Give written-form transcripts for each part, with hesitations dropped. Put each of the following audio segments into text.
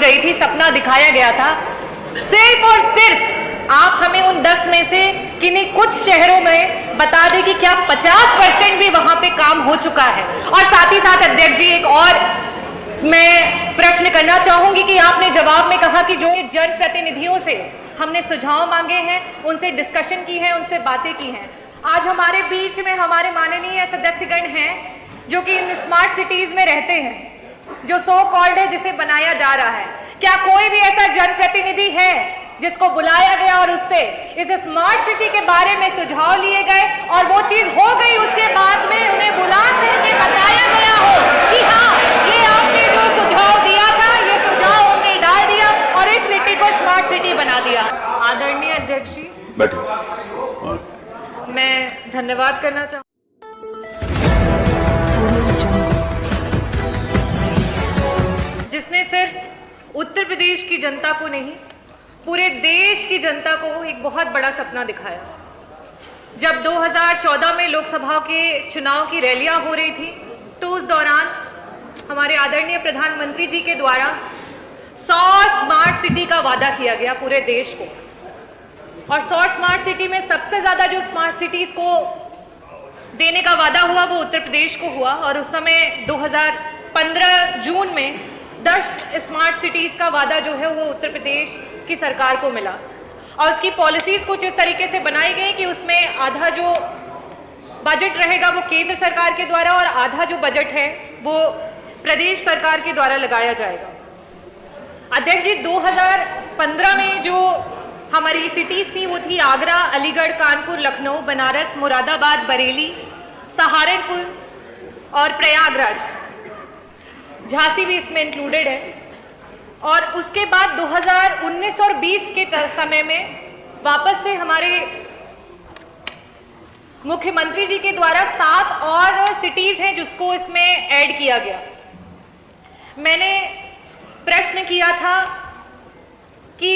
गई थी, सपना दिखाया गया था। सिर्फ और सिर्फ आप हमें उन 10 में से किन्हीं कुछ शहरों में बता दें कि क्या 50% भी वहां पे काम हो चुका है। और साथ ही साथ अध्यक्ष जी, एक और मैं प्रश्न करना चाहूंगी कि आपने जवाब में कहा कि जो जनप्रतिनिधियों से हमने सुझाव मांगे हैं, उनसे डिस्कशन की है, उनसे बातें की हैं। आज हमारे बीच में हमारे माननीय सदस्यगण हैं जो कि इन स्मार्ट सिटीज में रहते हैं, जो सो कॉल्ड है जिसे बनाया जा रहा है। क्या कोई भी ऐसा जनप्रतिनिधि है जिसको बुलाया गया और उससे इस स्मार्ट सिटी के बारे में सुझाव लिए गए और वो चीज हो गई, उसके बाद में उन्हें बुला करके बताया गया हो कि हाँ, ये आपने जो सुझाव दिया था, ये सुझाव हमने डाल दिया और इस सिटी को स्मार्ट सिटी बना दिया। आदरणीय अध्यक्ष जी, मैं धन्यवाद करना चाहूँ। जिसने सिर्फ उत्तर प्रदेश की जनता को नहीं, पूरे देश की जनता को एक बहुत बड़ा सपना दिखाया। जब 2014 में लोकसभा के चुनाव की रैलियां हो रही थी, तो उस दौरान हमारे आदरणीय प्रधानमंत्री जी के द्वारा 100 स्मार्ट सिटी का वादा किया गया पूरे देश को। और 100 स्मार्ट सिटी में सबसे ज्यादा जो स्मार्ट सिटीज को देने का वादा हुआ वो उत्तर प्रदेश को हुआ। और उस समय 2015 जून में 10 स्मार्ट सिटीज का वादा जो है वो उत्तर प्रदेश की सरकार को मिला। और उसकी पॉलिसीज कुछ इस तरीके से बनाई गई कि उसमें आधा जो बजट रहेगा वो केंद्र सरकार के द्वारा और आधा जो बजट है वो प्रदेश सरकार के द्वारा लगाया जाएगा। अध्यक्ष जी, 2015 में जो हमारी सिटीज थी वो थी आगरा, अलीगढ़, कानपुर, लखनऊ, बनारस, मुरादाबाद, बरेली, सहारनपुर और प्रयागराज। झांसी भी इसमें इंक्लूडेड है। और उसके बाद 2019 और 20 के समय में वापस से हमारे मुख्यमंत्री जी के द्वारा 7 और सिटीज हैं जिसको इसमें ऐड किया गया। मैंने प्रश्न किया था कि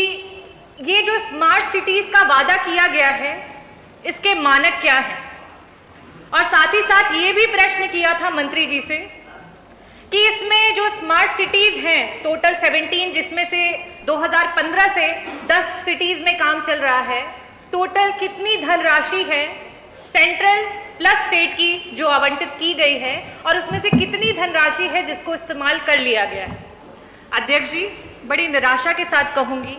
ये जो स्मार्ट सिटीज का वादा किया गया है, इसके मानक क्या हैं, और साथ ही साथ ये भी प्रश्न किया था मंत्री जी से कि इसमें जो स्मार्ट सिटीज हैं टोटल 17, जिसमें से 2015 से 10 सिटीज में काम चल रहा है, टोटल कितनी धनराशि है सेंट्रल प्लस स्टेट की जो आवंटित की गई है और उसमें से कितनी धनराशि है जिसको इस्तेमाल कर लिया गया है। अध्यक्ष जी, बड़ी निराशा के साथ कहूंगी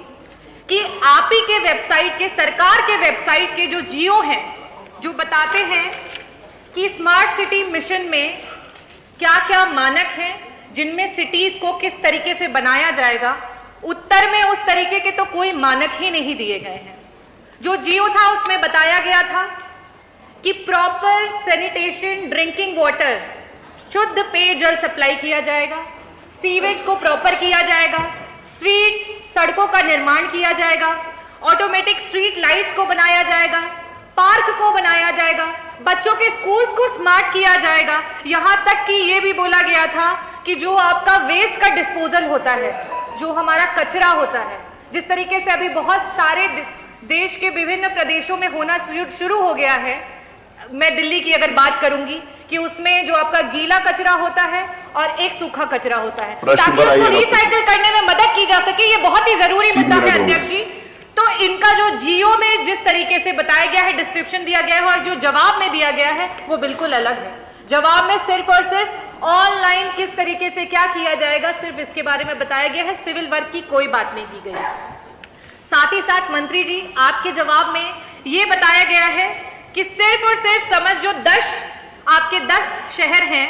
कि आप ही के वेबसाइट के, सरकार के वेबसाइट के जो जियो हैं, जो बताते हैं कि स्मार्ट सिटी मिशन में क्या क्या मानक हैं, जिनमें सिटीज को किस तरीके से बनाया जाएगा, उत्तर में उस तरीके के तो कोई मानक ही नहीं दिए गए हैं। जो जियो था उसमें बताया गया था कि प्रॉपर सैनिटेशन, ड्रिंकिंग वाटर, शुद्ध पेयजल सप्लाई किया जाएगा, सीवेज को प्रॉपर किया जाएगा, स्ट्रीट्स, सड़कों का निर्माण किया जाएगा, ऑटोमेटिक स्ट्रीट लाइट्स को बनाया जाएगा, पार्क को बनाया जाएगा, बच्चों के स्कूल्स को स्मार्ट किया जाएगा। यहां तक कि ये भी बोला गया था कि जो आपका वेस्ट का डिस्पोजल होता है, जो हमारा कचरा होता है, जिस तरीके से अभी बहुत सारे देश के विभिन्न प्रदेशों में होना शुरू हो गया है, मैं दिल्ली की अगर बात करूंगी कि उसमें जो आपका गीला कचरा होता है और एक सूखा कचरा होता है, ताकि उसको रिसाइकिल करने में मदद की जा सके। ये बहुत ही जरूरी मुद्दा है अध्यक्ष जी। तो इनका जो जियो में जिस तरीके से बताया गया है, डिस्क्रिप्शन दिया गया है और जो जवाब में दिया गया है वो बिल्कुल अलग है। जवाब में सिर्फ और सिर्फ ऑनलाइन किस तरीके से क्या किया जाएगा, सिर्फ इसके बारे में बताया गया है, सिविल वर्क की कोई बात नहीं की गई। साथ ही साथ मंत्री जी, आपके जवाब में ये बताया गया है कि सिर्फ और सिर्फ समझ जो 10 शहर हैं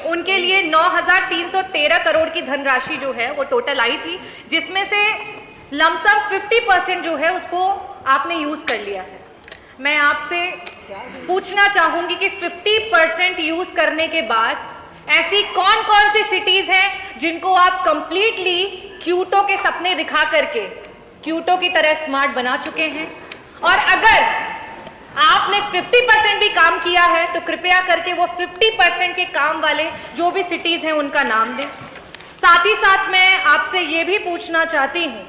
उनके लिए 9,313 करोड़ की धनराशि जो है वो टोटल आई थी, जिसमें से लमसम 50% जो है उसको आपने यूज कर लिया है। मैं आपसे पूछना चाहूंगी कि 50% यूज करने के बाद ऐसी कौन कौन सी सिटीज हैं जिनको आप कंप्लीटली क्यूटो के सपने दिखा करके क्यूटो की तरह स्मार्ट बना चुके हैं, और अगर आपने 50% भी काम किया है तो कृपया करके वो 50% के काम वाले जो भी सिटीज हैं उनका नाम दें। साथ ही साथ मैं आपसे ये भी पूछना चाहती हूं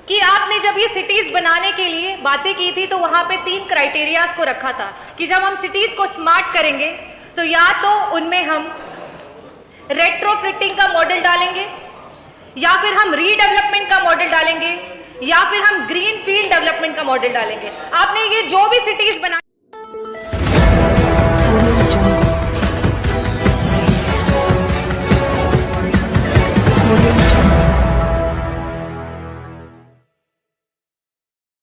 कि आपने जब ये सिटीज बनाने के लिए बातें की थी तो वहां पे 3 क्राइटेरियाज को रखा था कि जब हम सिटीज को स्मार्ट करेंगे तो या तो उनमें हम रेट्रोफिटिंग का मॉडल डालेंगे, या फिर हम रीडेवलपमेंट का मॉडल डालेंगे, या फिर हम ग्रीन फील्ड डेवलपमेंट का मॉडल डालेंगे। आपने ये जो भी सिटीज बना